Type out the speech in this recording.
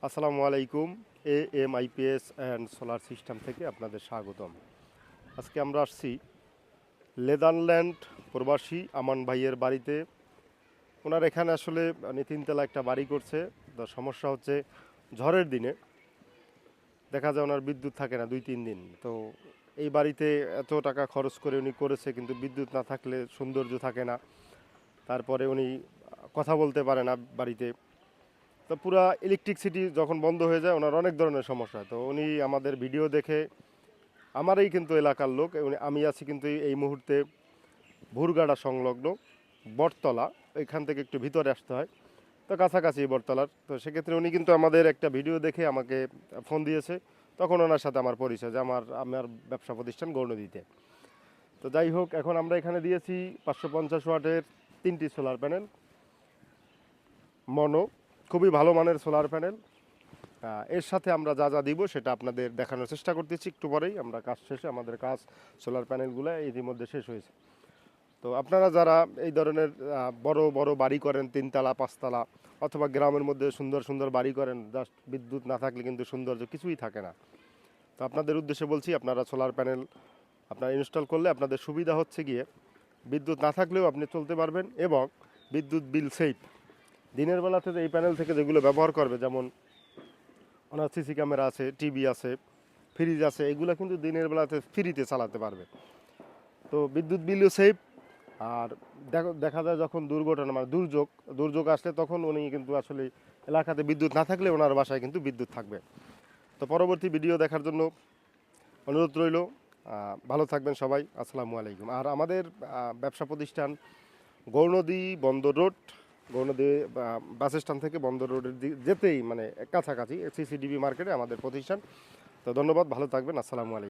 আসসালামু আলাইকুম। AMIPS and solar system থেকে আপনাদের স্বাগতম। আজকে আমরা আসছি নেদারল্যান্ড প্রবাসী আমান ভাইয়ের বাড়িতে। ওনার এখানে আসলে তিনতলা একটা বাড়ি করছে। তো সমস্যা হচ্ছে ঝড়ের দিনে দেখা যায় ওনার বিদ্যুৎ থাকে না 2-3 দিন। তো এই বাড়িতে এত টাকা খরচ করে উনি করেছে, কিন্তু বিদ্যুৎ না থাকলে সৌন্দর্য থাকে না। তারপরে উনি কথা বলতে পারে না বাড়িতে। তো পুরা ইলেকট্রিসিটি যখন বন্ধ হয়ে যায় ওনার অনেক ধরনের সমস্যা। তো উনি আমাদের ভিডিও দেখে, আমারই কিন্তু এলাকার লোক, আমি আছি কিন্তু এই মুহূর্তে ভুরগাড়া সংলগ্ন বটতলা, এখান থেকে একটু ভিতরে আসতে হয়, তো কাছাকাছি বটতলার। তো সেক্ষেত্রে উনি কিন্তু আমাদের একটা ভিডিও দেখে আমাকে ফোন দিয়েছে। তখন ওনার সাথে আমার পরিচয়, যে আমার আমার ব্যবসা প্রতিষ্ঠান গৌরনদীতে। তো যাই হোক, এখন আমরা এখানে দিয়েছি 550 ওয়াটের 3টি সোলার প্যানেল, মনো, খুবই ভালো মানের সোলার প্যানেল। এর সাথে আমরা যা যা দিব সেটা আপনাদের দেখানোর চেষ্টা করতেছি। একটু পরেই আমরা কাজ শেষে, আমাদের কাজ সোলার প্যানেলগুলো ইতিমধ্যে শেষ হয়েছে। তো আপনারা যারা এই ধরনের বড় বড় বাড়ি করেন, 3 তলা 5 তলা, অথবা গ্রামের মধ্যে সুন্দর সুন্দর বাড়ি করেন, জাস্ট বিদ্যুৎ না থাকলে কিন্তু সৌন্দর্য কিছুই থাকে না। তো আপনাদের উদ্দেশ্যে বলছি, আপনারা সোলার প্যানেল আপনারা ইনস্টল করলে আপনাদের সুবিধা হচ্ছে গিয়ে বিদ্যুৎ না থাকলেও আপনি চলতে পারবেন, এবং বিদ্যুৎ বিল সেফ। দিনের বেলাতে এই প্যানেল থেকে যেগুলো ব্যবহার করবে, যেমন ওনার সিসি ক্যামেরা আছে, টিভি আছে, ফ্রিজ আছে, এগুলো কিন্তু দিনের বেলাতে ফ্রিতে চালাতে পারবে। তো বিদ্যুৎ বিলও সেফ। আর দেখা যায় যখন দুর্ঘটনা মানে দুর্যোগ দুর্যোগ আসলে তখন উনি কিন্তু আসলে এলাকাতে বিদ্যুৎ না থাকলে ওনার বাসায় কিন্তু বিদ্যুৎ থাকবে। তো পরবর্তী ভিডিও দেখার জন্য অনুরোধ রইল। ভালো থাকবেন সবাই। আসসালামু আলাইকুম। আর আমাদের ব্যবসা প্রতিষ্ঠান গৌরনদী বন্দর রোড, গৌরনদী বাস স্ট্যান্ড থেকে বন্দর রোডের যেতেই মানে কাছাকাছি সিসিডিবি মার্কেটে আমাদের প্রতিষ্ঠান। তো ধন্যবাদ, ভালো থাকবেন। আসসালামু আলাইকুম।